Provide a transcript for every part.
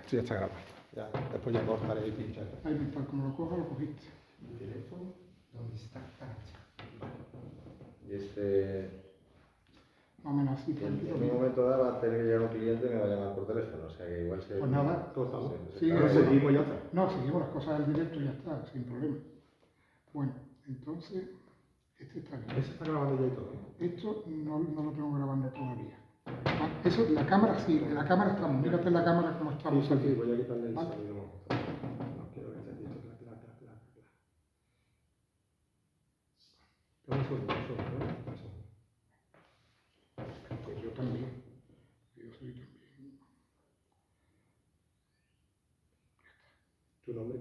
Sí, ya está grabado. Ya, después ya cortaré y pincharé. Ahí, tal como lo coja, lo cogiste. ¿Mi teléfono? ¿Dónde está? Y este, Más o menos así, en tranquilo. un momento dado va a tener que llegar un cliente y me va a llamar por teléfono, o sea que igual se... Pues nada, Cortamos. Sí, Ahora bueno. seguimos y ya está. No, seguimos las cosas del directo y ya está, sin problema. Bueno, entonces, este está bien. Eso está grabando ya y todo. Esto no lo tengo grabando todavía. Eso, la cámara sí, en la cámara estamos. Mírate en la cámara cómo estamos Sí, aquí. voy a quitarle el ¿Vale? sonido. No quiero que esté aquí. Un segundo. Pues yo también. Yo soy también. Su nombre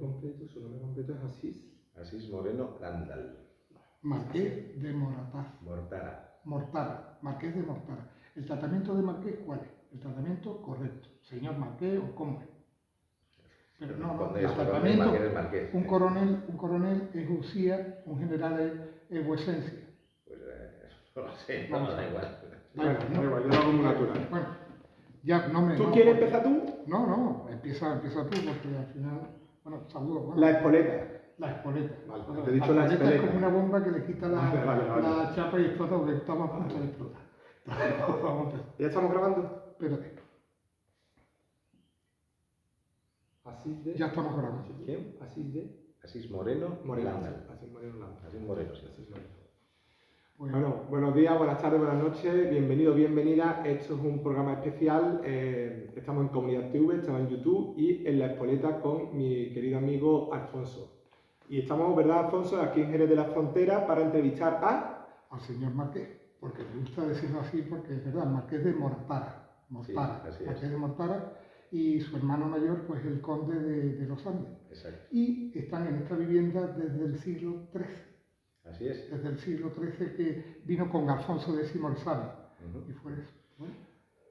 completo es Asís. Asís Moreno Landal, Marqués de Morataz. Mortara. Marqués de Mortara. ¿El tratamiento de Marqués cuál es? El tratamiento correcto. Señor Marqués o cómo es. Pero no, el tratamiento, Marqués. un coronel es Ucía, un general es vuecencia. Pues no lo sé, no, da igual. Bueno, da igual, yo lo hago muy natural. Bueno, ya no me... ¿Tú no, quieres porque- empezar tú? No, empieza tú porque al final... Bueno, saludos. Bueno, La espoleta. La espoleta. Vale, Bueno, te he dicho la espoleta es espeleta. como una bomba que le quita Vale. la chapa y explota porque estamos a punto de explotar. Vamos a empezar. ¿Ya estamos grabando? Espérate, Asís de... ya estamos grabando. ¿Quién? Asís de... Asís Moreno Landal. Asís Moreno Landal. Asís Moreno, sí. Asís Moreno. Bueno, Bueno, buenos días, buenas tardes, buenas noches, bienvenido, bienvenida. Esto es un programa especial. Estamos en Comunidad TV, estamos en YouTube y en La Espoleta con mi querido amigo Alfonso. Y estamos, ¿verdad, Alfonso?, aquí en Jerez de la Frontera para entrevistar al señor Marqués, porque me gusta decirlo así porque es verdad, Marqués de Mortara. Sí, así es. Marqués de Mortara y su hermano mayor, pues el conde de los Andes. Exacto. Y están en esta vivienda desde el siglo XIII. Así es. Desde el siglo XIII que vino con Alfonso X el Sabio. Y fue eso. ¿No?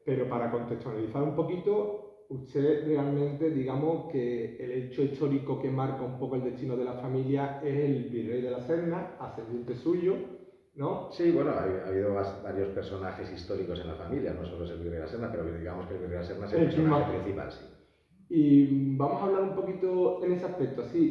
Pero para contextualizar un poquito, usted realmente, digamos que el hecho histórico que marca un poco el destino de la familia es el virrey de la Serna, ascendiente suyo, ¿no? Sí, bueno, ha habido varios personajes históricos en la familia, no solo es el virrey de la Serna, pero digamos que el virrey de la Serna es el personaje principal, sí. Y vamos a hablar un poquito en ese aspecto, así,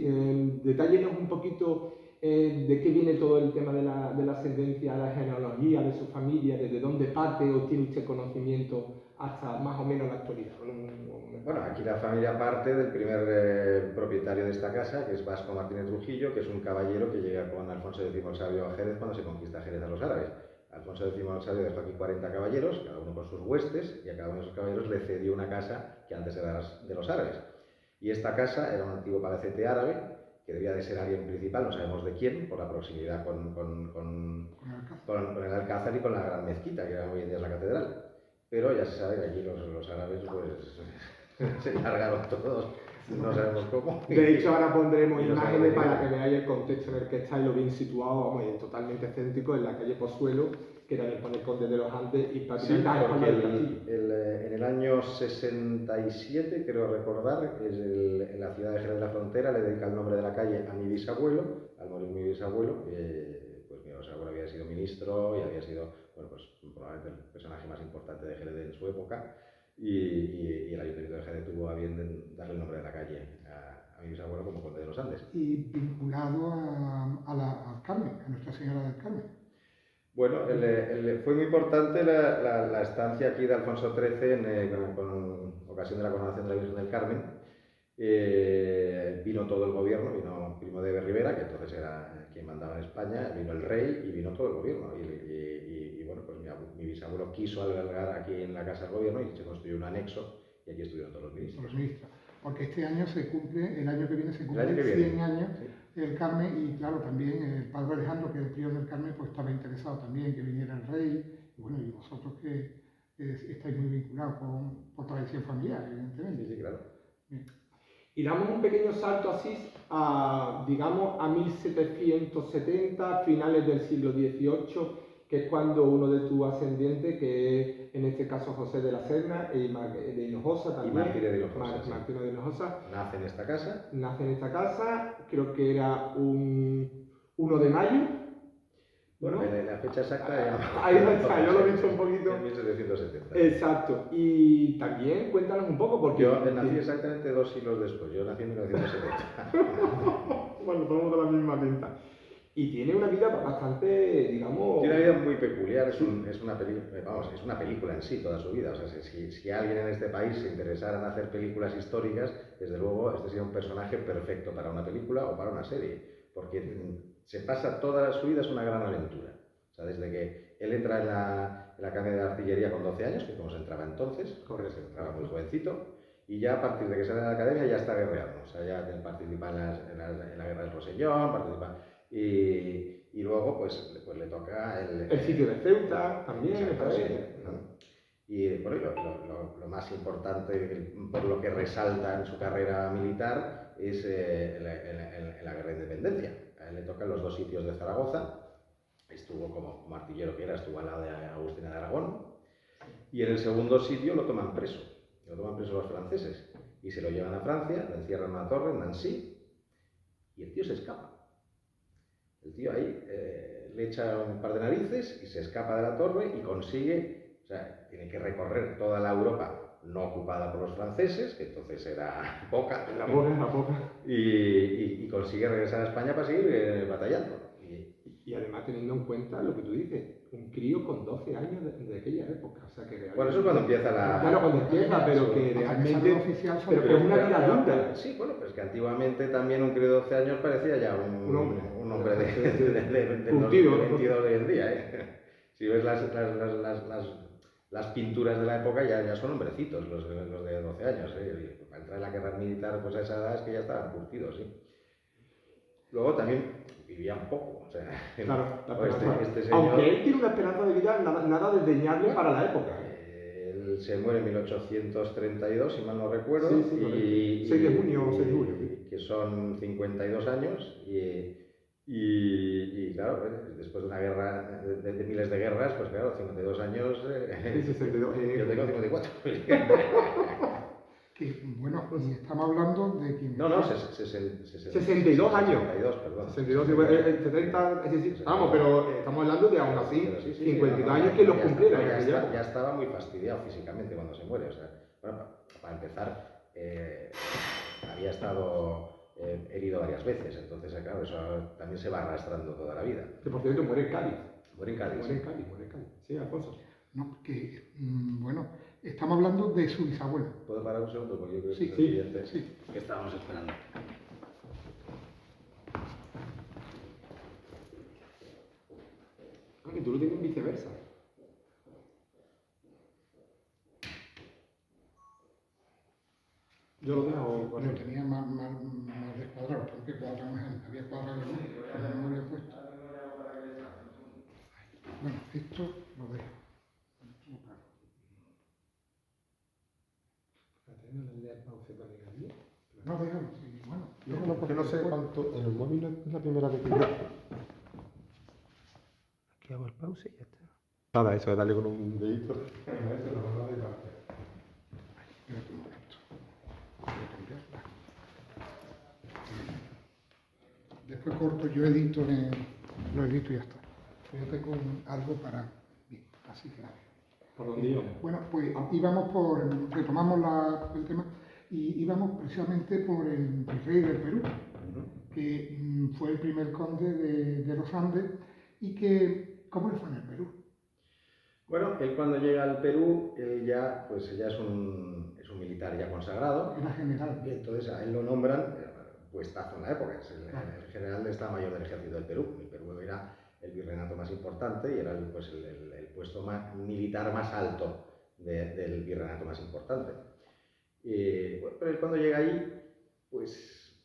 detállenos un poquito de qué viene todo el tema de la ascendencia, la genealogía de su familia, desde dónde parte o tiene usted conocimiento hasta más o menos la actualidad. Bueno, aquí la familia parte del primer propietario de esta casa, que es Vasco Martínez Trujillo, que es un caballero que llega con Alfonso X el Sabio a Jerez cuando se conquista Jerez a los árabes. Alfonso X el Sabio dejó aquí 40 caballeros, cada uno con sus huestes, y a cada uno de esos caballeros le cedió una casa que antes era de los árabes. Y esta casa era un antiguo palacete árabe, que debía de ser alguien principal, no sabemos de quién, por la proximidad con el Alcázar y con la gran mezquita, que hoy en día es la catedral. Pero ya se sabe que aquí los árabes pues se largaron todos, no sabemos cómo. De hecho, ahora pondremos Y no imágenes sabemos para que veáis el contexto en el que está y lo bien situado, vamos, y totalmente céntrico, en la calle Pozuelo, que también pone el conde de los Andes y prácticamente Sí, porque del castillo. en el año 67, creo recordar, en la ciudad de Jerez de la Frontera, le dedica el nombre de la calle a mi bisabuelo, al morir mi bisabuelo, pues mi bisabuelo había sido ministro y había sido, bueno, pues probablemente el personaje más importante de Jerez en su época, y el Ayuntamiento de Jerez tuvo a bien darle el nombre de la calle a mi bisabuelo como conde de los Andes. Y vinculado al Carmen, a Nuestra Señora del Carmen. Bueno, fue muy importante la estancia aquí de Alfonso XIII con ocasión de la coronación de la Virgen del Carmen. Vino todo el gobierno, vino Primo de Rivera, que entonces era quien mandaba en España, vino el rey y vino todo el gobierno. Y bueno, pues mi bisabuelo quiso albergar aquí en la casa del gobierno y se construyó un anexo y aquí estuvieron todos los ministros. Porque este año el año que viene se cumplen 100 años el Carmen y claro, también el padre Alejandro, que es el prior del Carmen, pues estaba interesado también que viniera el rey y bueno, y vosotros que estáis muy vinculados por tradición familiar, evidentemente. Sí, claro. Bien. Y damos un pequeño salto así digamos, a 1770, finales del siglo XVIII, que es cuando uno de tus ascendientes, que es en este caso José de la Serna y de Hinojosa también, y Martínez de Hinojosa, Martínez de Hinojosa, nace en esta casa. Nace en esta casa, creo que era un 1 de mayo, Bueno, la fecha exacta ya... Ahí está, yo lo he visto un poquito. En 1770. Exacto. Y también cuéntanos un poco, porque... Yo nací exactamente 2 siglos después, yo nací en 1970. Bueno, somos de la misma pinta. Y tiene una vida bastante, digamos... Tiene una vida muy peculiar, es una película en sí toda su vida. O sea, si alguien en este país se interesara en hacer películas históricas, desde luego este sería un personaje perfecto para una película o para una serie, porque se pasa toda su vida, es una gran aventura. O sea, desde que él entra en la academia de artillería con 12 años, que es como se entraba entonces, se entraba muy jovencito, y ya a partir de que sale de la academia ya está guerreando. O sea, ya participa en la guerra del Rosellón, participa... Y luego pues le toca el sitio de Ceuta también, me parece. Y bueno, lo más importante por lo que resalta en su carrera militar es en la guerra de independencia. A él le tocan los 2 sitios de Zaragoza, estuvo como artillero que era, estuvo al lado de Agustina de Aragón, y en el segundo sitio lo toman preso los franceses, y se lo llevan a Francia, lo encierran en una torre en Nancy, y el tío se escapa. El tío ahí le echa un par de narices y se escapa de la torre y consigue, o sea, tiene que recorrer toda la Europa no ocupada por los franceses, que entonces era poca, y consigue regresar a España para seguir batallando. Y además teniendo en cuenta lo que tú dices, un crío con 12 años de aquella época. O sea, que realmente... Bueno, eso es cuando empieza la... Claro, cuando empieza, pero que realmente... Pero que es una vida adulta. Sí, bueno, pues que antiguamente también un crío de 12 años parecía ya un hombre de 22 hoy en día. Si ves las pinturas de la época ya son hombrecitos los de 12 años. Para entrar en la guerra militar pues a esa edad es que ya estaban curtidos. Luego también vivían poco. O sea, claro, este señor, aunque él tiene una esperanza de vida nada desdeñable para la época. Él se muere en 1832, si mal no recuerdo, y 6 de junio o 6 de julio. Que son 52 años, y claro, después de una guerra, de miles de guerras, pues claro, 52 años, 62, yo tengo 54. Bueno, y estamos hablando de que... No, 62 años. 62, perdón. 62, 70, vamos, pero estamos hablando de aún así, 52 años que los cumpliera. Ya estaba muy fastidiado físicamente cuando se muere. O sea, bueno, para empezar, había estado herido varias veces, entonces, claro, eso también se va arrastrando toda la vida. Que por cierto muere en Cádiz. Muere en Cádiz. Sí, Alfonso. No, que, bueno, estamos hablando de su bisabuelo. ¿Puedo parar un segundo? Porque yo creo que sí, es el siguiente que estábamos esperando. Que tú lo tienes viceversa. Yo lo dejo. Bueno, tenía más descuadrado, porque cuadra más antes, había cuadrado no lo había puesto. Bueno, esto lo dejo. No, déjalo, sí, bueno. No, porque no sé cuánto. En el móvil es la primera vez que yo. Aquí hago el pause y ya está. Nada, eso es darle con un dedito. Espérate un momento. Voy a cambiarla. Después corto, yo edito, lo edito y ya está. Yo tengo algo para... Bien, así que... ¿Por dónde íbamos? Bueno, pues retomamos el tema y íbamos precisamente por el virrey del Perú, que fue el primer conde de los Andes y que, ¿cómo le fue en el Perú? Bueno, él cuando llega al Perú, él ya es un militar ya consagrado. Era general. Y entonces a él lo nombran puestazo en la época, es el general de Estado Mayor del Ejército del Perú. El Perú era el virreinato más importante y era el puesto militar más alto del virreinato más importante. Bueno, pero él cuando llega ahí, pues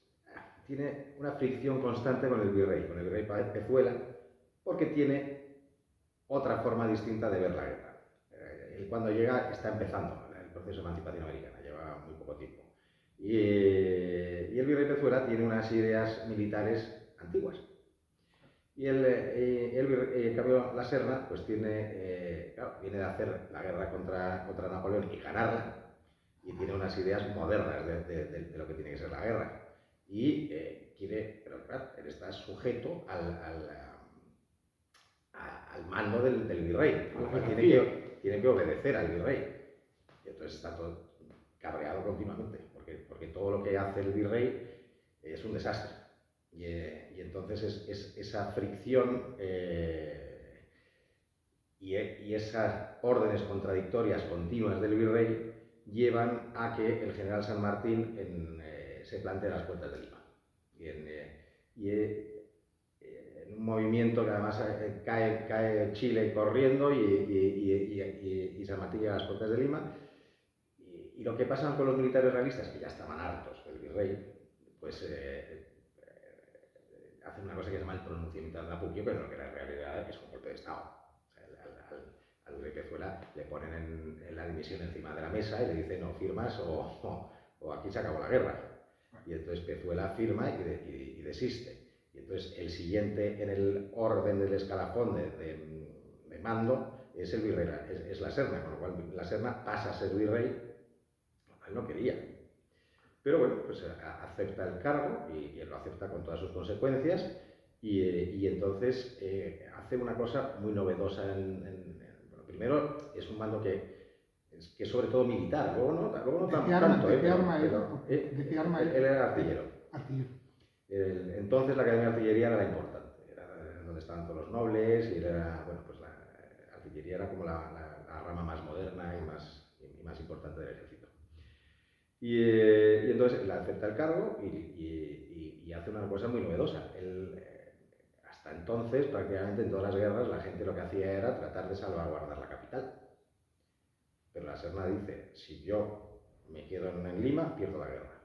tiene una fricción constante con el virrey Pezuela, porque tiene otra forma distinta de ver la guerra. Él cuando llega está empezando el proceso de emancipación americana, lleva muy poco tiempo. Y el virrey Pezuela tiene unas ideas militares antiguas. Y en cambio, la Serna pues viene de hacer la guerra contra Napoleón y ganarla, y tiene unas ideas modernas de lo que tiene que ser la guerra. Y quiere, pero claro, él está sujeto al mando del virrey, tiene que obedecer al virrey. Y entonces está todo cabreado continuamente, porque todo lo que hace el virrey es un desastre. Y entonces esa fricción y esas órdenes contradictorias continuas del virrey llevan a que el general San Martín se plantee las puertas de Lima. En un movimiento que además cae Chile corriendo y San Martín llega a las puertas de Lima. Y lo que pasa con los militares realistas, que ya estaban hartos del virrey, pues hacen una cosa que se llama el pronunciamiento de Napuquio, pero lo que la realidad es un golpe de Estado. O sea, al virrey Pezuela le ponen en la dimisión encima de la mesa y le dicen no firmas o aquí se acabó la guerra. Y entonces Pezuela firma y desiste. Y entonces el siguiente en el orden del escalafón de mando es el virrey, es la Serna, con lo cual la Serna pasa a ser virrey. Él no quería, pero bueno, pues acepta el cargo y él lo acepta con todas sus consecuencias y entonces hace una cosa muy novedosa. Bueno, primero es un mando que es sobre todo militar, luego no tanto. ¿De qué arma era? Él era artillero. Entonces la Academia de Artillería era la importante, era donde estaban todos los nobles y bueno, pues la artillería era como la rama más moderna y más importante del ejército. Y entonces él acepta el cargo y hace una cosa muy novedosa. Hasta entonces, prácticamente en todas las guerras, la gente lo que hacía era tratar de salvaguardar la capital. Pero la Serna dice, si yo me quedo en Lima, pierdo la guerra.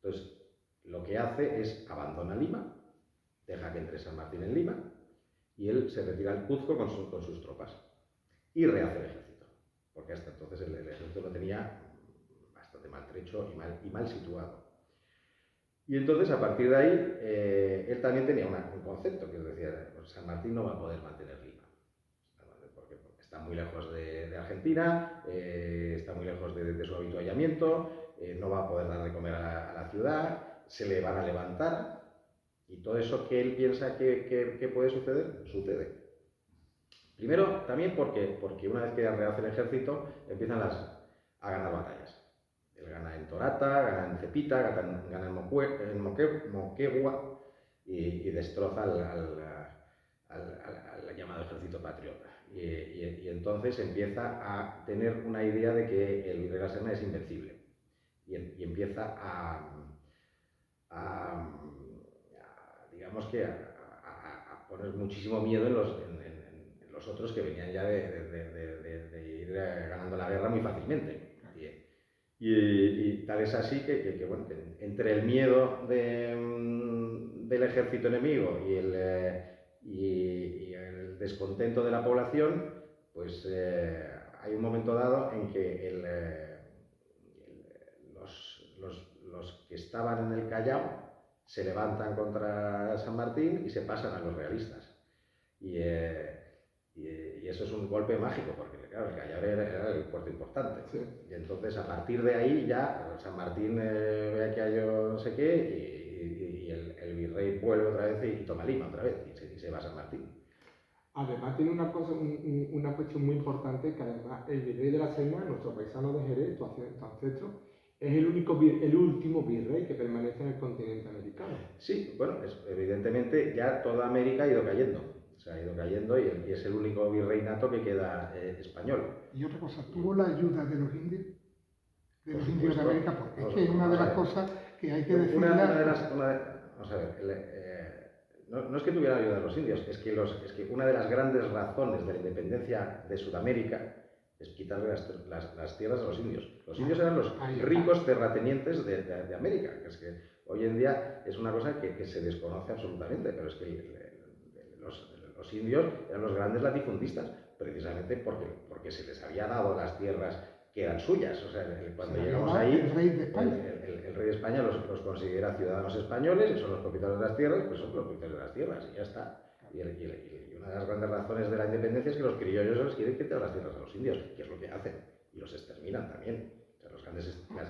Entonces, lo que hace es abandona Lima, deja que entre San Martín en Lima, y él se retira al Cuzco con sus tropas. Y rehace el ejército. Porque hasta entonces el ejército lo tenía bastante maltrecho y mal situado. Y entonces, a partir de ahí, él también tenía un concepto, que es decir, pues San Martín no va a poder mantener Lima, porque está muy lejos de Argentina, está muy lejos de su habituallamiento, no va a poder dar de comer a la ciudad, se le van a levantar, y todo eso que él piensa que puede suceder, sucede. Primero, también porque una vez que rehace el ejército, empiezan a ganar batallas. Él gana en Torata, gana en Cepita, gana en Moquegua y destroza al llamado ejército patriota. Y entonces empieza a tener una idea de que el virrey de la Serna es invencible. Y empieza digamos que a poner muchísimo miedo en los otros que venían ya de ir ganando la guerra muy fácilmente. Y tal es así que bueno, entre el miedo del ejército enemigo y el descontento de la población, pues hay un momento dado en que los que estaban en el Callao se levantan contra San Martín y se pasan a los realistas. Y eso es un golpe mágico, porque claro, el Callao era el puerto importante. Sí. Y entonces, a partir de ahí, ya San Martín ve que hay yo no sé qué, y el virrey vuelve otra vez y toma Lima otra vez, y se va a San Martín. Además, tiene una cuestión muy importante, que además el virrey de la Serna, nuestro paisano de Jerez, tu ancestro, es el último virrey que permanece en el continente americano. Sí, bueno, evidentemente ya toda América ha ido cayendo. Se ha ido cayendo y es el único virreinato que queda español. Y otra cosa, ¿tuvo la ayuda de los indios? De los indios de América, porque es que es una de las cosas que hay que decir. Vamos a ver, no es que tuviera ayuda de los indios, es que una de las grandes razones de la independencia de Sudamérica es quitarle las tierras a los indios. Los indios eran los ricos terratenientes de América, que es que hoy en día es una cosa que se desconoce absolutamente, pero es que los indios eran los grandes latifundistas, precisamente porque se les había dado las tierras que eran suyas. O sea, cuando llegamos ahí, el rey de España, el rey de España los considera ciudadanos españoles, y son los propietarios de las tierras, pues son los propietarios de las tierras, y ya está. Y una de las grandes razones de la independencia es que los criollos les quieren quitar las tierras a los indios, que es lo que hacen, y los exterminan también. O sea,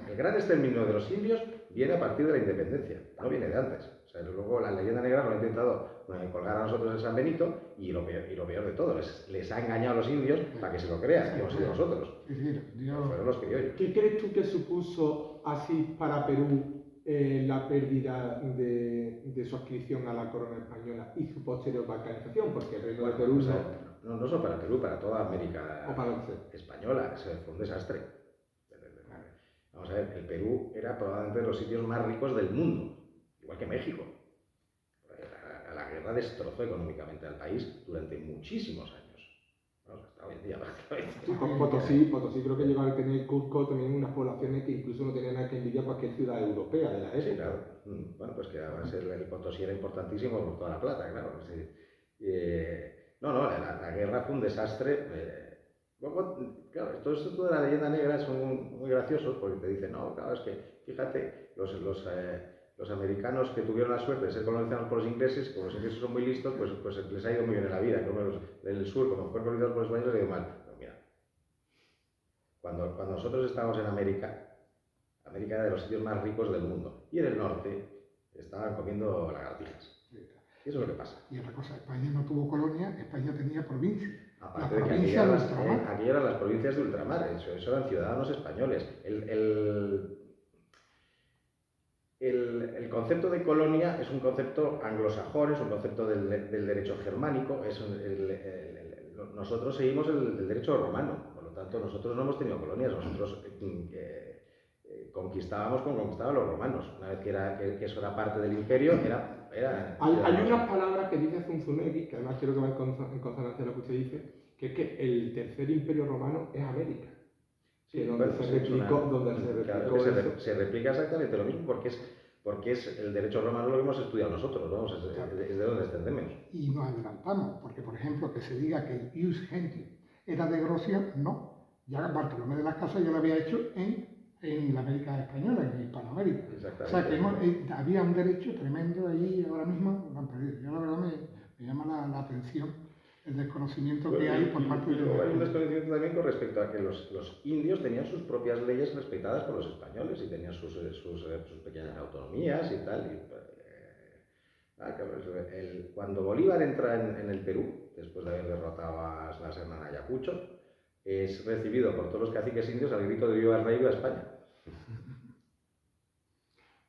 el gran exterminio de los indios viene a partir de la independencia, no viene de antes. O sea, luego la leyenda negra lo ha intentado colgar a nosotros en San Benito y lo peor de todo, les ha engañado a los indios para que se lo crean, que hemos sido nosotros. Fueron los criollos. ¿Qué crees tú que supuso así para Perú la pérdida de su adscripción a la corona española y su posterior balcanización? Porque el reino de Perú no solo para Perú, para toda América española, fue un desastre. Vamos a ver, el Perú era probablemente de los sitios más ricos del mundo, igual que México. La guerra destrozó económicamente al país durante muchísimos años. Vamos, hasta hoy en día prácticamente. Sí, Potosí creo que llegó a tener Cusco también unas poblaciones que incluso no tenían nada que envidiar a cualquier ciudad europea de la época. Sí, claro. Bueno, pues que además el Potosí era importantísimo por toda la plata, claro. Sí. La guerra fue un desastre. Luego, claro, todo esto de la leyenda negra son muy graciosos porque te dicen, no, claro, es que fíjate, los americanos que tuvieron la suerte de ser colonizados por los ingleses, como los ingleses son muy listos, pues les ha ido muy bien en la vida. Como los del sur, como fueron colonizados por los españoles, les ha ido mal. Pero mira, cuando nosotros estábamos en América era de los sitios más ricos del mundo. Y en el norte estaban comiendo lagartijas. Y eso es lo que pasa. Y otra cosa, España no tuvo colonia, España tenía provincia. Aparte de que aquí eran las provincias de ultramar, eso eran ciudadanos españoles. El concepto de colonia es un concepto anglosajón, es un concepto del derecho germánico, nosotros seguimos el derecho romano, por lo tanto nosotros no hemos tenido colonias, nosotros conquistábamos como conquistaban los romanos. Una vez que eso era parte del imperio, Hay unas palabras que dice Zunzunegui, que además quiero que va en consonancia a lo que usted dice, que es que el tercer imperio romano es América. Sí, donde se replica exactamente lo mismo porque es el derecho romano lo que hemos estudiado nosotros, ¿no? Es de donde descendemos. Y nos adelantamos, porque por ejemplo que se diga que el ius gentium era de Grocia, no. Ya Bartolomé de las Casas ya lo había hecho en la América Española, en Hispanoamérica. O sea que había un derecho tremendo ahí ahora mismo, lo han perdido. Yo la verdad me llama la atención el desconocimiento que hay por parte de los... Hay un desconocimiento también con respecto a que los indios tenían sus propias leyes respetadas por los españoles y tenían sus pequeñas autonomías y tal. Cuando Bolívar entra en el Perú, después de haber derrotado a las Hernán Ayacucho, es recibido por todos los caciques indios al grito de viva el rey, viva España.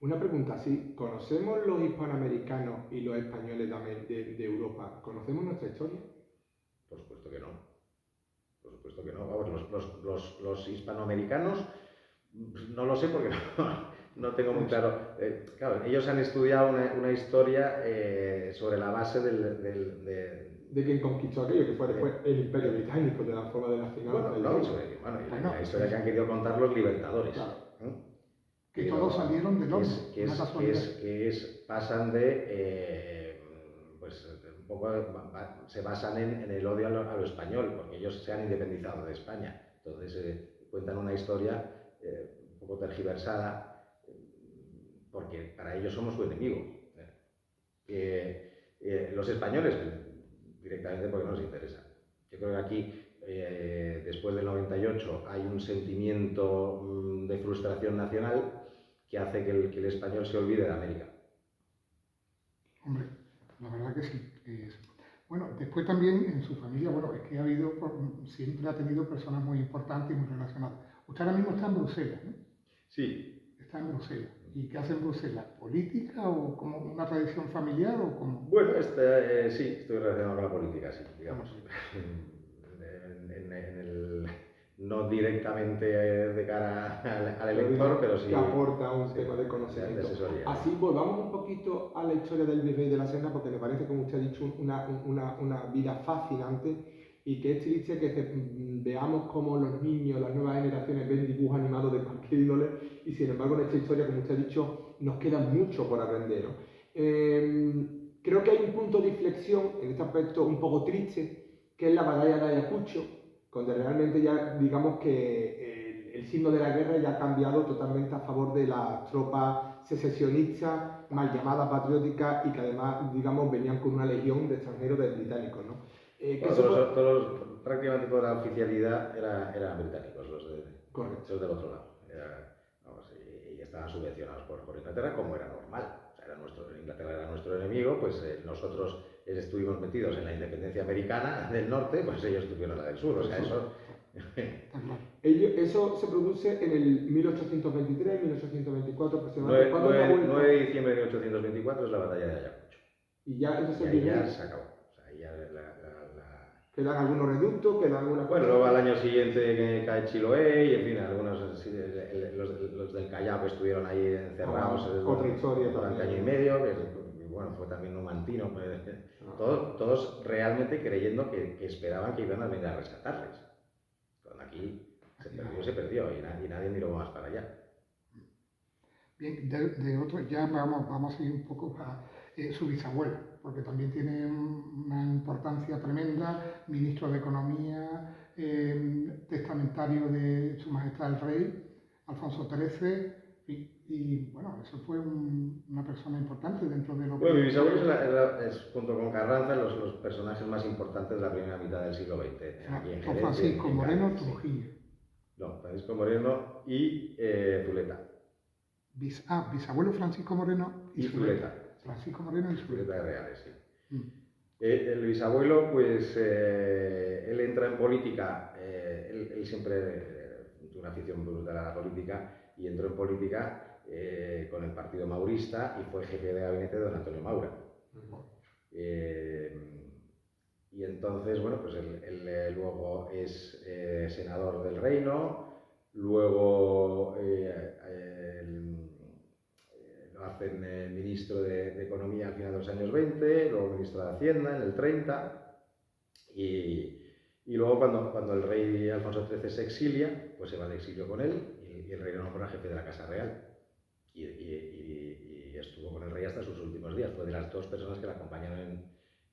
Una pregunta, sí, ¿conocemos los hispanoamericanos y los españoles de Europa? ¿Conocemos nuestra historia? Por supuesto que no. Por supuesto que no. Vamos, los hispanoamericanos, no lo sé porque no tengo muy claro. Claro, ellos han estudiado una historia sobre la base de quien conquistó aquello, que fue después el Imperio Británico, de la forma de la finanza. La historia que han querido contar los libertadores. Claro. Que todos salieron de Londres. Pasan de... un poco se basan en el odio a lo español, porque ellos se han independizado de España. Entonces cuentan una historia un poco tergiversada, porque para ellos somos su enemigo. Los españoles, directamente porque no nos interesa. Yo creo que aquí, después del 98, hay un sentimiento de frustración nacional que hace que el español se olvide de América. Hombre, la verdad que sí. Bueno, después también en su familia, bueno, es que siempre ha tenido personas muy importantes y muy relacionadas. Usted ahora mismo está en Bruselas, ¿no? Sí. Está en Bruselas. ¿Y qué hace en Bruselas? ¿Política o como una tradición familiar o como...? Bueno, sí, estoy relacionado con la política, sí, digamos. No directamente de cara al elector, pero sí... Que aporta un tema de conocimiento. Así, volvamos un poquito a la historia del Virrey de la Serna, porque me parece, como usted ha dicho, una vida fascinante, y que es triste que veamos cómo los niños, las nuevas generaciones ven dibujos animados de cualquier índole, y sin embargo en esta historia, como usted ha dicho, nos queda mucho por aprender, ¿no? Creo que hay un punto de inflexión en este aspecto un poco triste, que es la batalla de Ayacucho, donde realmente ya digamos que el signo de la guerra ya ha cambiado totalmente a favor de las tropas secesionistas, mal llamadas patrióticas, y que además, digamos, venían con una legión de extranjeros, de británicos, ¿no? Prácticamente toda la oficialidad eran británicos, los del otro lado. Y estaban subvencionados por Inglaterra, como era normal. O sea, Inglaterra era nuestro enemigo, pues nosotros estuvimos metidos en la independencia americana del norte, pues ellos tuvieron la del sur, o sea, eso... Eso se produce en el 1823, 1824 aproximadamente. 9 de diciembre de 1824 es la batalla de Ayacucho. Y ya, entonces, ahí ya se acabó. O sea, ahí ya quedan algunos reductos, quedan algunas cosas. Bueno, luego al año siguiente cae Chiloé y en fin, algunos, los del Callao que estuvieron ahí encerrados otra historia durante año y medio, que bueno, fue también numantino, pues, todos realmente creyendo que esperaban que iban a venir a rescatarles. Cuando aquí se perdió y nadie miró más para allá. Bien, de otro, ya vamos a ir un poco a su bisabuelo, porque también tiene una importancia tremenda, ministro de Economía, testamentario de Su Majestad el Rey, Alfonso XIII, y bueno, eso fue una persona importante dentro de lo que... Bueno, mi bisabuelo es, junto con Carranza, los personajes más importantes de la primera mitad del siglo XX. Aquí en Jerez, Francisco Moreno Trujillo. No, Francisco Moreno y Zuleta. Bisabuelo Francisco Moreno y Zuleta. Francisco Moreno y Zuleta de Reales, sí. El bisabuelo, pues, él entra en política, él siempre tuvo una afición brutal a la política y entró en política con el Partido Maurista y fue jefe de gabinete de don Antonio Maura. Y entonces, bueno, pues él luego es senador del Reino, luego lo hacen ministro de Economía al final de los años 20, luego ministro de Hacienda en el 30, y luego cuando el rey Alfonso XIII se exilia, pues se va de exilio con él, y el rey lo nombra jefe de la Casa Real, y estuvo con el rey hasta sus últimos días. Fue de las dos personas que le acompañaron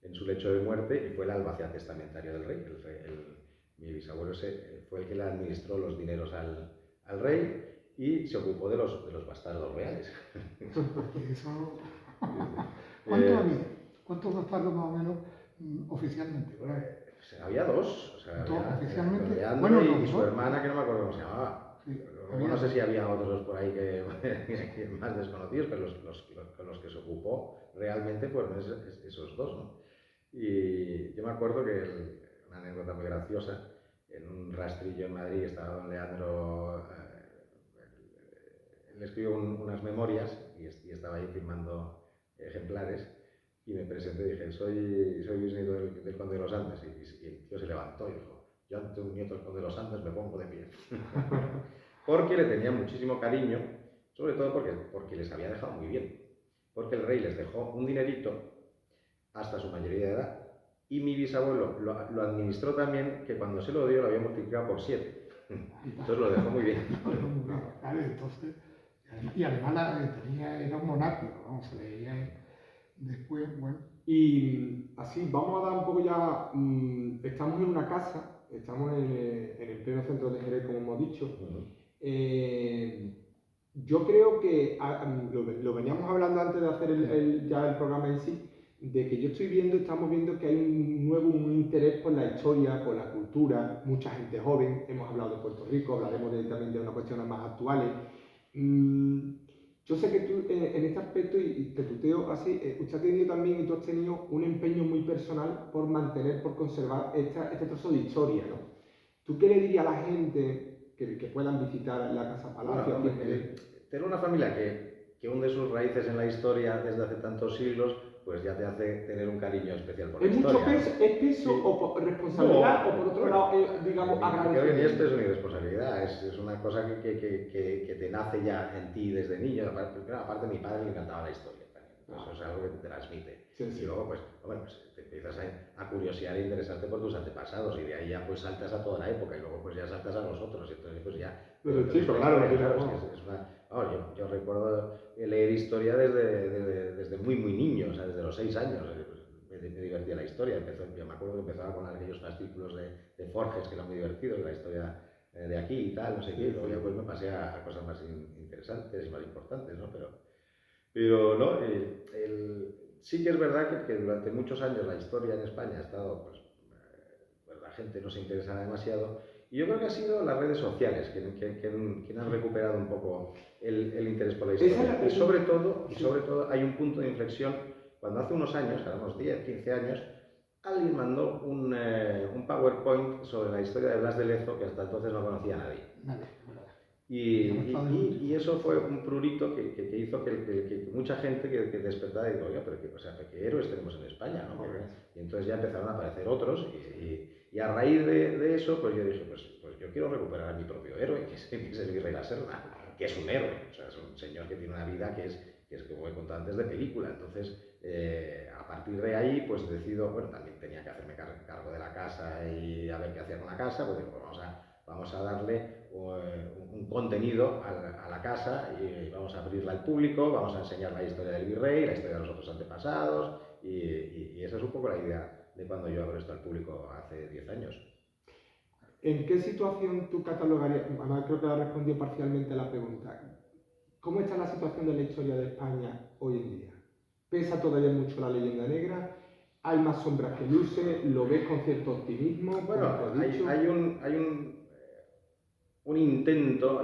en su lecho de muerte y fue el albacea testamentario del rey. Mi bisabuelo fue el que le administró los dineros al rey y se ocupó de los bastardos reales. Eso... ¿Cuántos había? ¿Cuántos bastardos más o menos oficialmente? Había dos. O sea, oficialmente. Leandro Bueno, y su hermana, que no me acuerdo cómo se llamaba. Sí, no sé si había otros por ahí que más desconocidos, pero con los que se ocupó realmente fueron esos dos, ¿no? Y yo me acuerdo que una anécdota muy graciosa, en un rastrillo en Madrid estaba don Leandro, él escribió unas memorias y estaba ahí firmando ejemplares y me presenté y dije, soy bisnieto del conde de los Andes, y el tío se levantó y dijo, yo ante un nieto del conde de los Andes me pongo de pie. Porque le tenía muchísimo cariño, sobre todo porque les había dejado muy bien, porque el rey les dejó un dinerito hasta su mayoría de edad, y mi bisabuelo lo administró también, que cuando se lo dio lo había multiplicado por 7. Entonces lo dejó muy bien. Claro, entonces, y además era un monárquico, vamos, se leía después, bueno. Y así, vamos a dar un poco ya, estamos en una casa, estamos en el pleno centro de Jerez, como hemos dicho. Yo creo que lo veníamos hablando antes de hacer ya el programa en sí, de que estamos viendo que hay un interés por la historia, por la cultura, mucha gente joven, hemos hablado de Puerto Rico, hablaremos también de unas cuestiones más actuales. Yo sé que tú en este aspecto, y te tuteo así, usted ha tenido también, y tú has tenido un empeño muy personal por conservar este trozo de historia, ¿no? ¿Tú qué le dirías a la gente que puedan visitar la Casa Palacio? Bueno, tener una familia que hunde sus raíces en la historia desde hace tantos siglos, pues ya te hace tener un cariño especial por la historia. ¿Es mucho peso, ¿Es peso sí. O por responsabilidad, no, o por otro lado, digamos, agradecimiento? Creo que ni es peso ni responsabilidad, es una cosa que te nace ya en ti desde niño. Aparte a mi padre le encantaba la historia también, eso es algo que te transmite. Sí. Y luego, pues te empiezas a curiosear e interesarte por tus antepasados, y de ahí ya pues saltas a toda la época, y luego pues ya saltas a los otros, y entonces pues ya... Yo recuerdo leer historia desde muy niño, o sea, desde los 6 años. Me divertía la historia. Yo me acuerdo que empezaba con aquellos fascículos de Forges, que eran muy divertidos, la historia de aquí y tal, no sé qué. Luego ya pues me pasé a cosas más interesantes y más importantes, ¿no? Pero no, sí que es verdad que durante muchos años la historia en España ha estado, pues la gente no se interesa demasiado. Y yo creo que ha sido las redes sociales quien han recuperado un poco el interés por la historia. Y sobre todo hay un punto de inflexión cuando hace unos años, ahora unos 10, 15 años, alguien mandó un PowerPoint sobre la historia de Blas de Lezo que hasta entonces no conocía a nadie. Y eso fue un prurito que hizo que mucha gente que despertara y dijo, oiga, pero ¿qué héroes tenemos en España? ¿No? Y entonces ya empezaron a aparecer otros y a raíz de eso, pues yo dije, pues yo quiero recuperar a mi propio héroe, que es el Virrey La Serna, que es un héroe, o sea, es un señor que tiene una vida que es como he contado antes, de película. Entonces, a partir de ahí, pues decido, bueno, también tenía que hacerme cargo de la casa y a ver qué hacía con la casa, pues digo, vamos a darle un contenido a la casa y vamos a abrirla al público, vamos a enseñar la historia del virrey, la historia de los otros antepasados y esa es un poco la idea de cuando yo abro esto al público hace 10 años. ¿En qué situación tú catalogarías? Además, creo que la respondió parcialmente a la pregunta. ¿Cómo está la situación de la historia de España hoy en día? ¿Pesa todavía mucho la leyenda negra? ¿Hay más sombras que luces? ¿Lo ves con cierto optimismo? Bueno, hay un intento,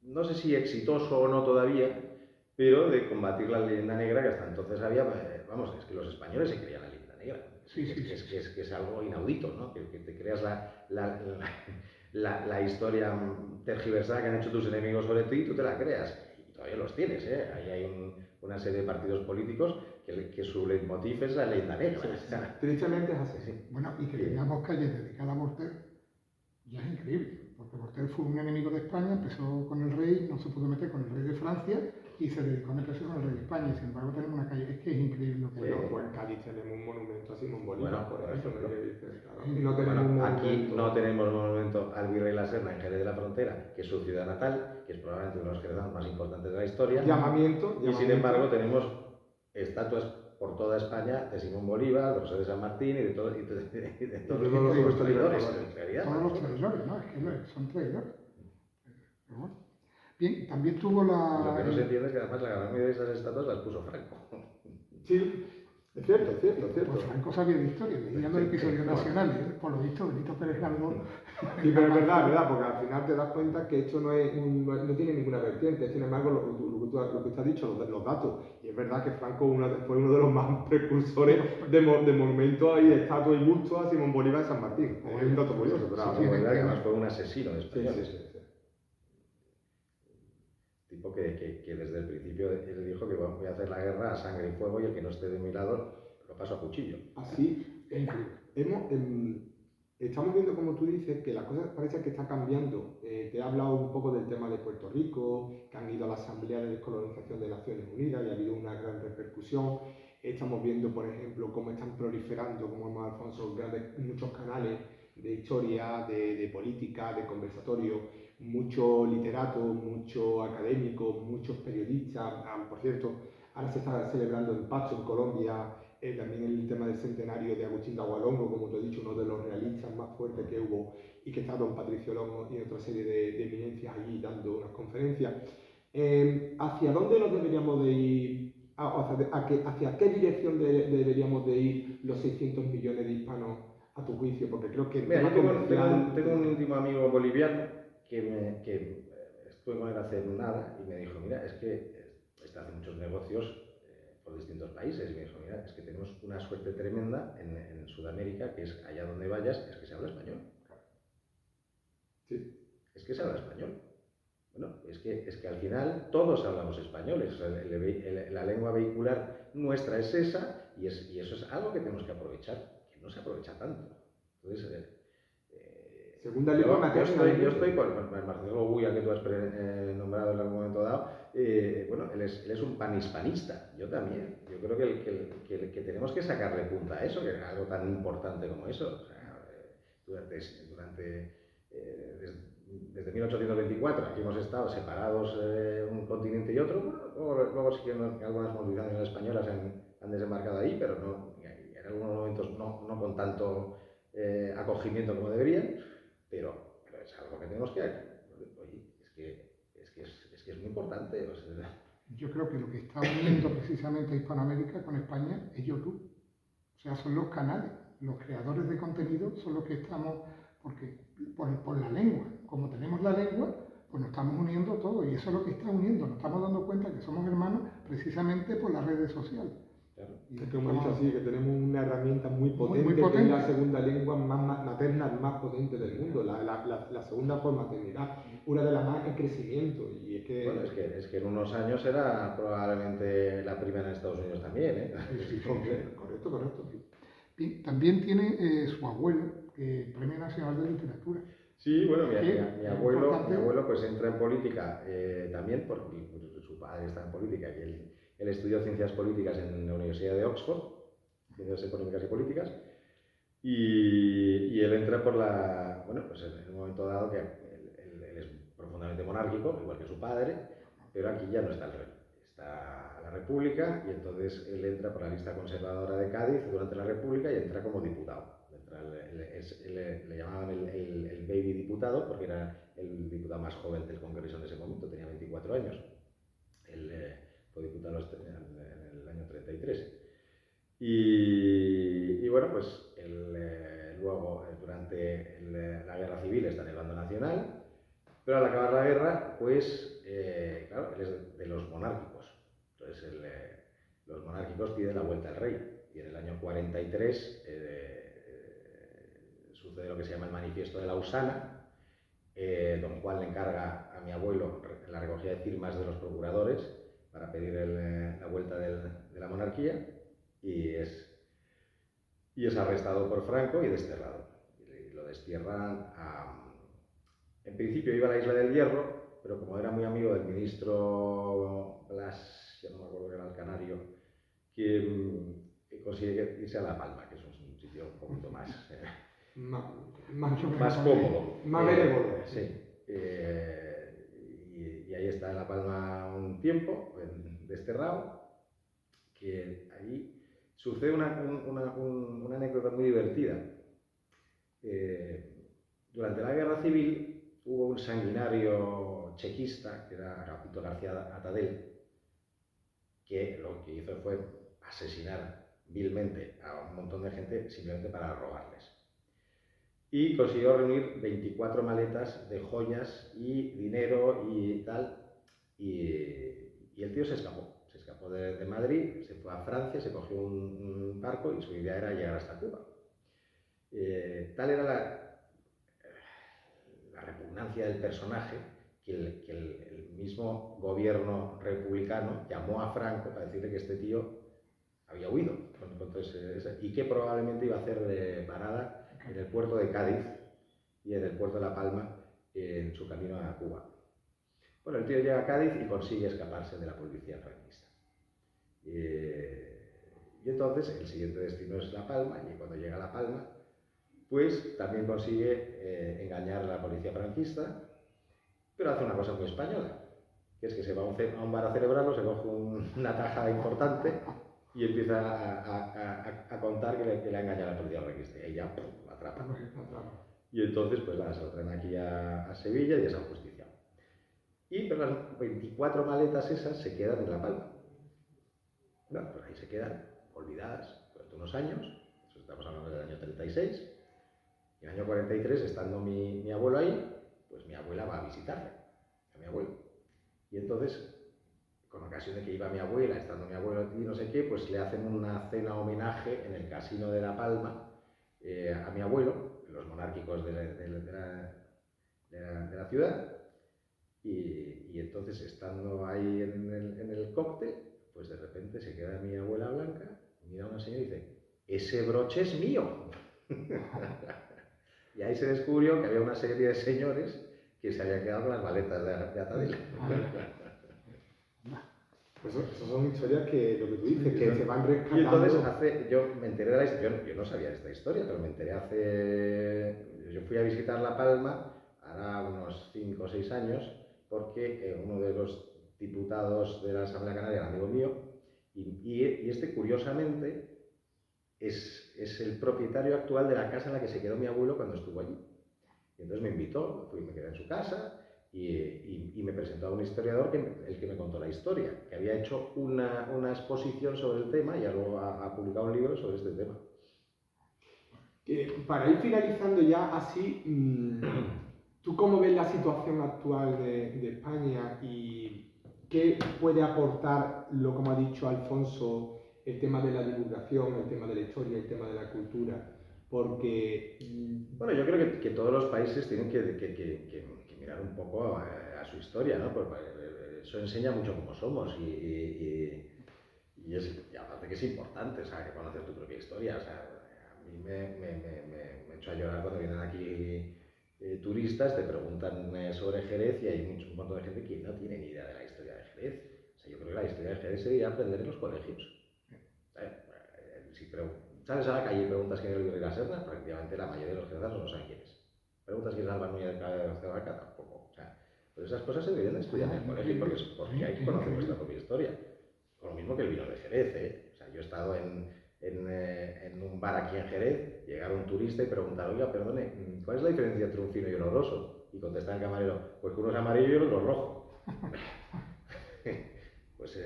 no sé si exitoso o no todavía, pero de combatir la leyenda negra que hasta entonces había, vamos, es que los españoles se creían la leyenda negra. Que es algo inaudito, ¿no? Que te creas la historia tergiversada que han hecho tus enemigos sobre ti y tú te la creas. Y todavía los tienes, ¿eh? Ahí hay una serie de partidos políticos que su leitmotiv es la leyenda negra. Tristemente es así. Sí. Bueno, y que tengamos calles dedicadas a Voltaire, ya es increíble, porque Voltaire fue un enemigo de España, empezó con el rey, no se pudo meter con el rey de Francia y se dedicó a meterse con el rey de España, y sin embargo tenemos una calle, es que es increíble lo que bueno, pues en Cádiz tenemos un monumento a Simón Bolívar, por ejemplo. Y no tenemos aquí no tenemos monumento al Virrey La Serna en Jerez de la Frontera, que es su ciudad natal, que es probablemente uno de los jerezanos más importantes de la historia. Y sin embargo tenemos estatuas por toda España de Simón Bolívar, de José de San Martín y de todos los traidores, en realidad. Todos los traidores, ¿no? Es que son traidores. Pero bueno. Bien, también tuvo la... Lo que no se entiende es que además la gran mayoría de esas estatuas las puso Franco. Sí, es cierto. Pues Franco sabía de historia, leía los episodios nacionales, por lo visto Benito Pérez Galdós. Sí, pero es verdad, porque al final te das cuenta que esto no tiene ninguna vertiente. Sin embargo, lo que te has dicho, los datos, y es verdad que Franco fue uno de los más precursores de monumentos y de estatuas y bustos a Simón Bolívar y San Martín. Es un dato curioso, pero sí, que además fue un asesino de españoles. Sí. Tipo que desde el principio él dijo que voy a hacer la guerra a sangre y fuego y el que no esté de mi lado lo paso a cuchillo. Así, estamos viendo, como tú dices, que la cosa parece que está cambiando. Te he hablado un poco del tema de Puerto Rico, que han ido a la Asamblea de Descolonización de Naciones Unidas y ha habido una gran repercusión. Estamos viendo, por ejemplo, cómo están proliferando, como hemos Alfonso, muchos canales de historia, de política, de conversatorio, muchos literatos, muchos académicos, muchos periodistas. Por cierto, ahora se está celebrando en Pasto, en Colombia, también el tema del centenario de Agustín de Agualongo, como te he dicho, uno de los realistas más fuertes que hubo, y que está don Patricio Longo y otra serie de eminencias allí dando unas conferencias. ¿Hacia dónde nos deberíamos de ir? ¿Hacia qué dirección deberíamos de ir los 600 millones de hispanos a tu juicio? Porque creo que... Mira, yo tengo un íntimo amigo boliviano que estuve con él hace nada y me dijo, mira, es que está haciendo muchos negocios por distintos países y me dijo, mira, es que tenemos una suerte tremenda en Sudamérica, que es allá donde vayas, es que se habla español. Sí. Es que se habla español. Bueno, es que al final todos hablamos españoles, o sea, la lengua vehicular nuestra es esa y eso es algo que tenemos que aprovechar, que no se aprovecha tanto. Entonces, segunda lengua materna. Yo estoy con Marcelo Guya, que tú has nombrado en algún momento dado. Bueno, él es un panhispanista, yo también. Yo creo que tenemos que sacarle punta a eso, que es algo tan importante como eso. O sea, desde 1824, aquí hemos estado separados un continente y otro. Bueno, luego sí que algunas movilizaciones españolas han desembarcado ahí, pero en algunos momentos no con tanto acogimiento como deberían. Pero es algo que tenemos que hacer. Oye, es que es muy importante. O sea, yo creo que lo que está uniendo precisamente a Hispanoamérica con España es YouTube. O sea, son los canales, los creadores de contenido son los que estamos, porque por la lengua, como tenemos la lengua, pues nos estamos uniendo todos y eso es lo que está uniendo. Nos estamos dando cuenta que somos hermanos precisamente por las redes sociales. Claro. Es que hemos dicho así, que tenemos una herramienta muy potente, muy que es potente. la segunda lengua más materna, más potente del mundo, la segunda por maternidad, una de las más en crecimiento. Y es que, bueno, es que en unos años era probablemente la primera en Estados Unidos también, ¿eh? Correcto. Y también tiene su abuelo, Premio Nacional de Literatura. Sí, bueno, mi abuelo pues entra en política también, porque su padre está en política y él estudió ciencias políticas en la Universidad de Oxford, ciencias económicas y políticas, y él entra por pues en un momento dado que él es profundamente monárquico, igual que su padre, pero aquí ya no está el rey, está la República, y entonces él entra por la lista conservadora de Cádiz durante la República y entra como diputado. Le llamaban el baby diputado porque era el diputado más joven del Congreso en ese momento, tenía 24 años. Él fue diputado en el año 33. Y bueno, pues luego durante la Guerra Civil está en el bando nacional, pero al acabar la guerra, pues claro, él es de los monárquicos. Entonces los monárquicos piden la vuelta al rey. Y en el año 43 sucede lo que se llama el Manifiesto de Lausana, don Juan le encarga a mi abuelo la recogida de firmas de los procuradores para pedir la vuelta de la monarquía, y es arrestado por Franco y desterrado. Y lo destierran en principio iba a la Isla del Hierro, pero como era muy amigo del ministro Blas, ya no me acuerdo que era el canario, que consigue irse a La Palma, que es un sitio un poquito más cómodo. Más benévolo. Sí. Y ahí está en La Palma un tiempo, desterrado, que ahí sucede una anécdota muy divertida. Durante la Guerra Civil hubo un sanguinario chequista, que era Agapito García Atadell, que lo que hizo fue asesinar vilmente a un montón de gente simplemente para robarles. Y consiguió reunir 24 maletas de joyas y dinero y tal, y el tío se escapó de Madrid, se fue a Francia, se cogió un barco y su idea era llegar hasta Cuba. Tal era la repugnancia del personaje que el mismo gobierno republicano llamó a Franco para decirle que este tío había huido, y que probablemente iba a hacer parada en el puerto de Cádiz y en el puerto de La Palma en su camino a Cuba. Bueno, el tío llega a Cádiz y consigue escaparse de la policía franquista. Y entonces el siguiente destino es La Palma, y cuando llega a La Palma, pues también consigue engañar a la policía franquista, pero hace una cosa muy española, que es que se va a un bar a celebrarlo, se coge una tajada importante y empieza a contar que le ha engañado a la policía franquista, y ahí ya lo atrapa. Y entonces pues se lo traen aquí a Sevilla y es ajusticiado. Pero las 24 maletas esas se quedan en La Palma. Bueno, pues ahí se quedan olvidadas durante unos años, eso estamos hablando del año 36. En el año 43, estando mi abuelo ahí, pues mi abuela va a visitarle, a mi abuelo. Y entonces, con ocasión de que iba mi abuela, estando mi abuelo aquí, no sé qué, pues le hacen una cena homenaje en el casino de La Palma a mi abuelo, los monárquicos de la ciudad. Y entonces, estando ahí en el cóctel, pues de repente se queda mi abuela Blanca, mira a una señora y dice: ¡ese broche es mío! Y ahí se descubrió que había una serie de señores que se habían quedado con las maletas de Atadell. Pues esas son historias que, lo que tú dices, que se van rescatando. Y entonces yo me enteré de la historia, yo no sabía de esta historia, pero me enteré yo fui a visitar La Palma hará unos 5 o 6 años, porque uno de los diputados de la Asamblea Canaria era amigo mío, y este curiosamente es el propietario actual de la casa en la que se quedó mi abuelo cuando estuvo allí. Y entonces me invitó, me quedé en su casa y me presentó a un historiador, el que me contó la historia, que había hecho una exposición sobre el tema y luego ha publicado un libro sobre este tema. Para ir finalizando ya así, ¿Tú cómo ves la situación actual de España y qué puede aportar, como ha dicho Alfonso, el tema de la divulgación, el tema de la historia, el tema de la cultura? Porque... Bueno, yo creo que todos los países tienen que mirar un poco a su historia, ¿no? Porque eso enseña mucho cómo somos y aparte que es importante, o sea, que conocer tu propia historia. O sea, a mí me echo a llorar cuando vienen aquí turistas, te preguntan sobre Jerez y hay un montón de gente que no tiene ni idea de la historia de Jerez. O sea, yo creo que la historia de Jerez se debería aprender en los colegios. Si sales a la calle y preguntas quién es Luis de la Serna, prácticamente la mayoría de los jerezanos no saben quién es. Preguntas quién es Alba Núñez de Vaca, tampoco. O sea, pues esas cosas se deberían de estudiar en el colegio porque hay que conocer nuestra propia historia. Con lo mismo que el vino de Jerez, ¿eh? O sea, yo he estado en un bar aquí en Jerez, llegar un turista y preguntar, oiga, perdone, ¿cuál es la diferencia entre un fino y un oloroso? Y contesta el camarero, pues que uno es amarillo y el otro es rojo. Pues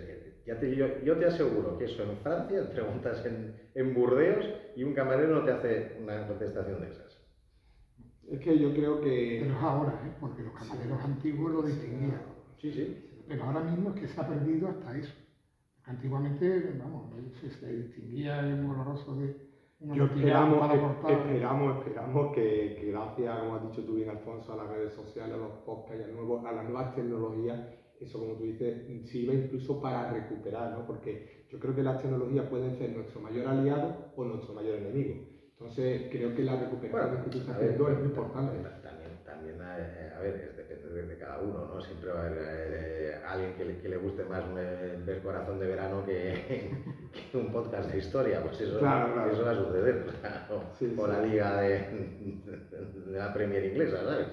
yo te aseguro que eso en Francia preguntas en Burdeos y un camarero no te hace una contestación de esas. Es que yo creo que... Pero es ahora, ¿eh? Porque los camareros antiguos lo distinguían. Sí. Pero ahora mismo es que se ha perdido hasta eso. Porque antiguamente, vamos, se distinguía un oloroso de una esperamos que gracias, como has dicho tú bien, Alfonso, a las redes sociales, a los podcasts, a las nuevas tecnologías, eso, como tú dices, sirve incluso para recuperar, ¿no? Porque yo creo que las tecnologías pueden ser nuestro mayor aliado o nuestro mayor enemigo. Entonces, creo que la recuperación que tú estás haciendo es muy importante. También a ver, depende de cada uno, ¿no? Siempre va a haber alguien que le guste más ver Corazón de Verano que un podcast de historia, pues eso va a suceder, claro. O la liga de la Premier inglesa, ¿sabes?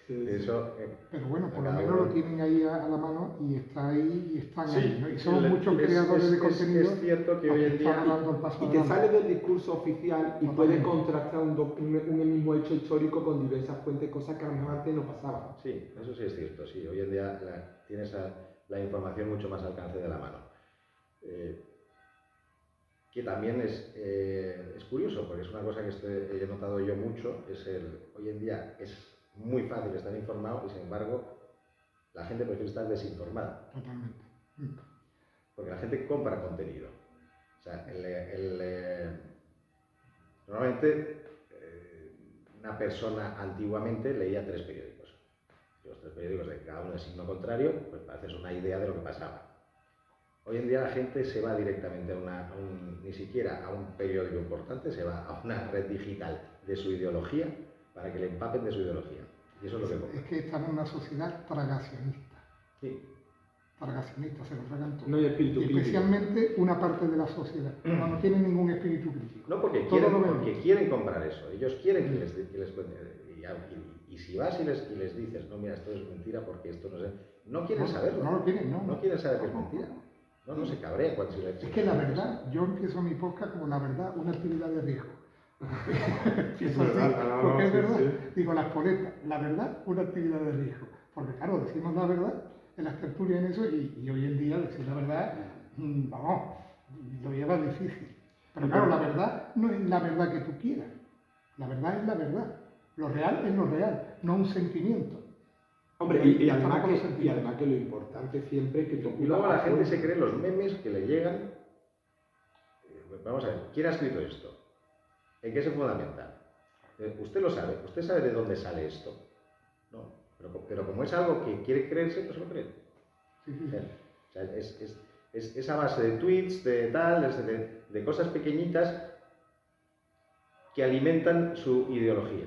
Eso, pero bueno, por lo menos lo tienen ahí a la mano y está ahí y están ahí, ¿no? Y somos muchos creadores de contenido. Es cierto que hoy en día... Y que sale del discurso oficial y puede contrastar un mismo hecho histórico con diversas fuentes, cosas que a lo mejor antes no pasaban. Sí, eso sí es cierto, sí. Hoy en día tienes la información mucho más al alcance de la mano. Que también es curioso, porque es una cosa que he notado yo mucho, hoy en día es muy fácil estar informado y sin embargo la gente prefiere estar desinformada. Totalmente. Porque la gente compra contenido. O sea, normalmente una persona antiguamente leía 3 periódicos. Los 3 periódicos de cada uno de signo contrario, pues para hacerse una idea de lo que pasaba. Hoy en día la gente se va directamente ni siquiera a un periódico importante, se va a una red digital de su ideología para que le empapen de su ideología. Y eso es lo que compra. Es que estamos en una sociedad tragacionista. Sí. Tragacionista, se lo tragan todo. No hay espíritu crítico. Especialmente una parte de la sociedad. No tiene ningún espíritu crítico. No, porque quieren comprar eso. Ellos quieren que les cuenten. Y si vas y les dices, no, mira, esto es mentira porque esto no sé. No quieren saberlo. No lo quieren, no. No quieren saber que es mentira. No se cabrea cuando se les... Es que la verdad, yo empiezo mi podcast como la verdad, una actividad de riesgo. Porque es verdad. Digo, las poletas, la verdad, una actividad de riesgo. Porque claro, decimos la verdad en las tertulias en eso y hoy en día decir la verdad, vamos, lo lleva difícil. Pero claro, la verdad no es la verdad que tú quieras. La verdad es la verdad. Lo real es lo real, no un sentimiento. Hombre, y además que lo importante siempre es que tú... Y luego la gente se cree los memes que le llegan. Vamos a ver, ¿quién ha escrito esto? ¿En qué se fundamenta? Usted lo sabe, usted sabe de dónde sale esto. No, pero como es algo que quiere creerse, pues se lo cree. O sea, es esa base de tweets, de tal, de cosas pequeñitas que alimentan su ideología.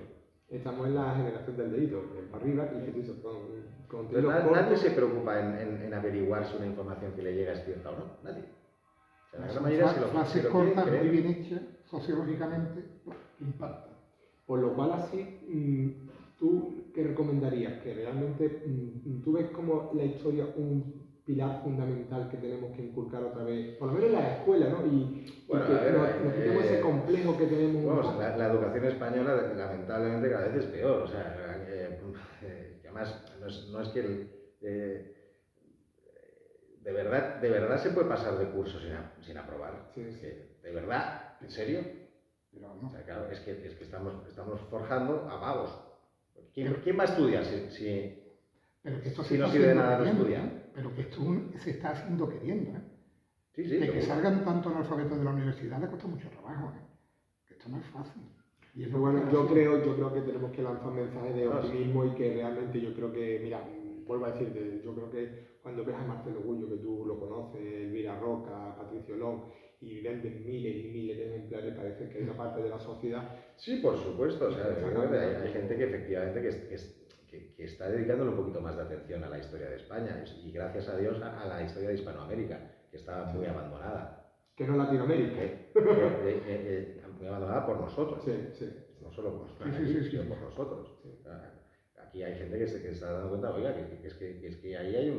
Estamos en la generación del dedito, para arriba, y que tú con nadie se preocupa en averiguar si una información que le llega es cierta o no. Nadie. O sea, la gran mayoría frases cortas, muy bien hechas, sociológicamente, impactan. Por lo cual, así, ¿tú qué recomendarías? Que realmente tú ves como la historia un pilar fundamental que tenemos que inculcar otra vez, por lo menos en la escuela, ¿no? Y bueno, que nos quitemos ese complejo que tenemos. Vamos, la educación española lamentablemente cada vez es peor. O sea, además no es que de verdad se puede pasar de curso sin aprobar. Sí. ¿De verdad? ¿En serio? Pero no. O sea, claro, es que estamos forjando a vagos. ¿Quién va a estudiar pero que esto si no sirve de nada no estudiar? Pero que esto se está haciendo queriendo, ¿eh? Sí, Que salgan tanto analfabetos de la universidad le cuesta mucho trabajo, ¿eh? Que esto no es fácil. Y pero bueno, yo creo que tenemos que lanzar mensajes de optimismo y que realmente yo creo que, mira, vuelvo a decirte, yo creo que cuando ves a Marcelo Gullo, que tú lo conoces, Elvira Roca, Patricio Long, y venden miles y miles de ejemplares, parece que hay una parte de la sociedad. Sí, por supuesto, o sea, hay gente que efectivamente que está dedicándole un poquito más de atención a la historia de España y gracias a Dios a la historia de Hispanoamérica, que estaba muy abandonada. Que no Latinoamérica. Muy abandonada por nosotros. Sí. No solo por nosotros, sino por nosotros. Aquí hay gente que se está dando cuenta, oiga, que es que ahí hay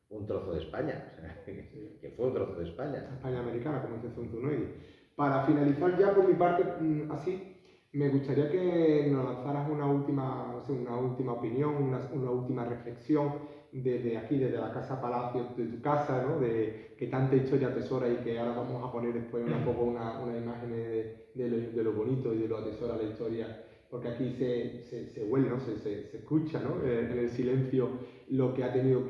un trozo de España, o sea, que fue un trozo de España. España americana, como dice Zunzunegui. Para finalizar ya por mi parte, así, me gustaría que nos lanzaras una última opinión, una última reflexión desde aquí, desde la Casa Palacio, de tu casa, ¿no? Que tanta historia atesora y que ahora vamos a poner después una imagen de lo bonito y de lo atesora la historia, porque aquí se huele, ¿no? se escucha, ¿no? En el silencio lo que ha tenido,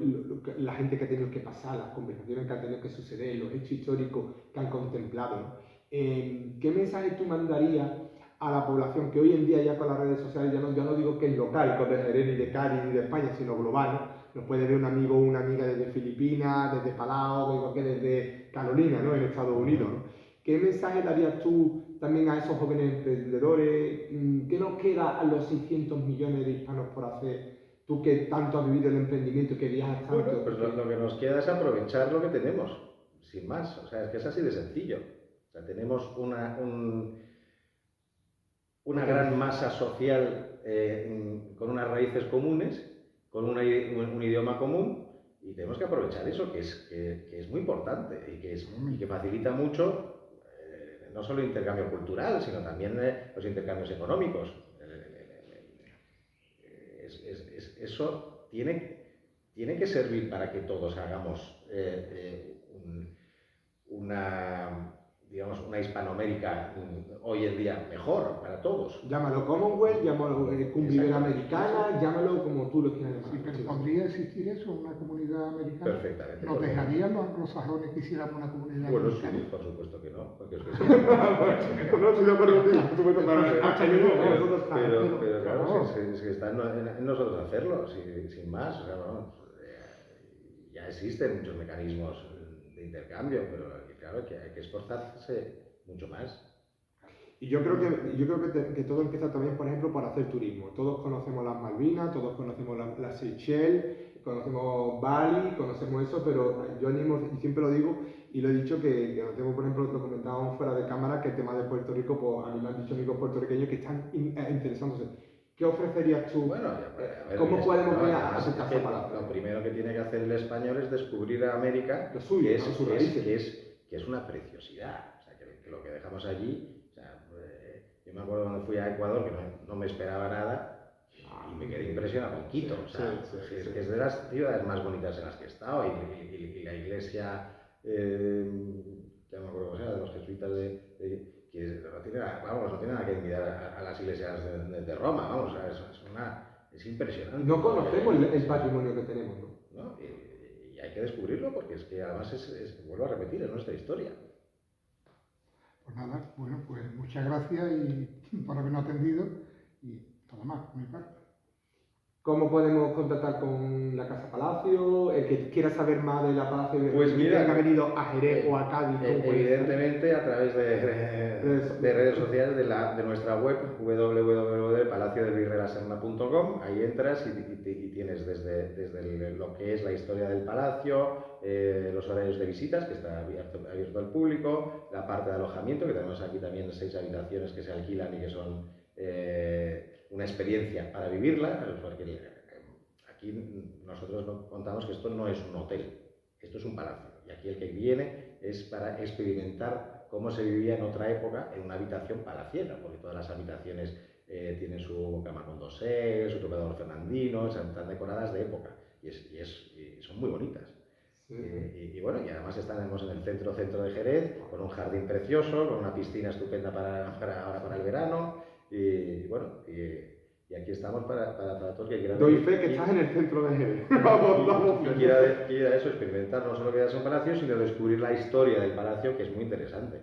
la gente que ha tenido que pasar, las conversaciones que han tenido que suceder, los hechos históricos que han contemplado, ¿no? ¿Qué mensaje tú mandarías a la población que hoy en día ya con las redes sociales, ya no digo que es local, con de Jerez, ni de Cádiz, ni de España, sino global, ¿no? Nos puede ver un amigo o una amiga desde Filipinas, desde Palau, igual que desde Carolina, ¿no? En Estados Unidos, ¿no? ¿Qué mensaje darías tú también a esos jóvenes emprendedores? ¿Qué nos queda a los 600 millones de hispanos por hacer? Tú que tanto has vivido el emprendimiento, que viajas tanto. Bueno, pues lo que nos queda es aprovechar lo que tenemos, sin más. O sea, es que es así de sencillo. O sea, tenemos una gran masa social con unas raíces comunes, con un idioma común, y tenemos que aprovechar eso, que es muy importante y que facilita mucho no solo el intercambio cultural, sino también los intercambios económicos. Eso tiene que servir para que todos hagamos una Hispanoamérica hoy en día mejor para todos. Llámalo Commonwealth, llámalo Cumbre Americana, llámalo como tú lo quieras llamar. Sí, pero ¿podría existir eso, una comunidad americana? Perfectamente. ¿Nos dejarían los anglosajones que hiciéramos una comunidad americana? Bueno, sí, por supuesto que no. Porque es que sí. No estoy de acuerdo contigo, por supuesto, pero claro, es que está en nosotros hacerlo, sin más. O sea, vamos, ya existen muchos mecanismos de intercambio, pero claro que hay que esforzarse mucho más. Y yo creo que todo empieza también, por ejemplo, por hacer turismo. Todos conocemos las Malvinas, todos conocemos las Seychelles, conocemos Bali, conocemos eso, pero yo animo, y siempre lo digo, y lo he dicho, que tengo, por ejemplo, lo comentábamos fuera de cámara, que el tema de Puerto Rico, pues a mí me han dicho amigos puertorriqueños que están interesándose. ¿Qué ofrecerías tú? Bueno, a ver, ¿Cómo podemos crear esa casa para? Lo primero que tiene que hacer el español es descubrir a América, que es una preciosidad. O sea, que lo que dejamos allí. Yo me acuerdo cuando fui a Ecuador, que no me esperaba nada, y me quedé impresionado con Quito. O sea, es de las ciudades más bonitas en las que he estado, y la iglesia, ya me acuerdo cómo se llama, de los jesuitas que no tiene nada que envidiar a las iglesias de Roma, vamos, o sea, es impresionante. No conocemos el patrimonio que tenemos, ¿no? Y hay que descubrirlo, porque es que además vuelvo a repetir, es nuestra historia. Pues nada, bueno, pues muchas gracias por habernos atendido y nada más por mi parte. ¿Cómo podemos contactar con la Casa Palacio? El que quiera saber más de la Palacio, pues mira, que ha venido a Jerez o a Cádiz. Evidentemente a través de redes sociales de nuestra web www.palaciodelvirreylaserna.com. Ahí entras y tienes desde lo que es la historia del palacio, los horarios de visitas, que está abierto al público, la parte de alojamiento, que tenemos aquí también 6 habitaciones que se alquilan y que son una experiencia para vivirla, porque aquí nosotros contamos que esto no es un hotel, esto es un palacio, y aquí el que viene es para experimentar cómo se vivía en otra época en una habitación palaciega, porque todas las habitaciones tienen su cama con dosel, su tocador fernandino, están decoradas de época, y son muy bonitas. Sí. Y bueno, y además estamos en el centro de Jerez, con un jardín precioso, con una piscina estupenda ahora para el verano, y bueno, Y aquí estamos para todos los que quieran. Doy fe que estás en el centro de Jerez. Vamos, y quiera eso, experimentar no solo quedarse en un palacio, sino descubrir la historia del palacio, que es muy interesante.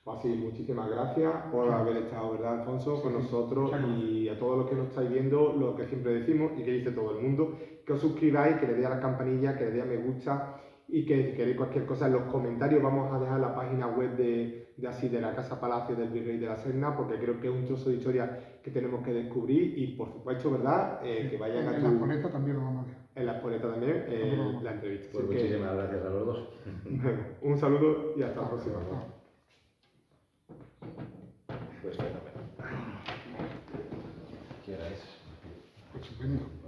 Pues sí, muchísimas gracias por haber estado, ¿verdad, Alfonso?, con nosotros, y a todos los que nos estáis viendo, lo que siempre decimos y que dice todo el mundo, que os suscribáis, que le deis a la campanilla, que le deis a me gusta, y que si queréis cualquier cosa en los comentarios vamos a dejar la página web de la Casa Palacio del Virrey de la Serna, porque creo que es un trozo de historia que tenemos que descubrir, y por supuesto, ¿verdad?, que vayan a En la espoleta también lo vamos a dejar. En la espoleta también, la entrevista. Pues muchísimas gracias a los dos. Un saludo y hasta la próxima. Pues fenomenal. ¿Qué hora es? Pues estupendo.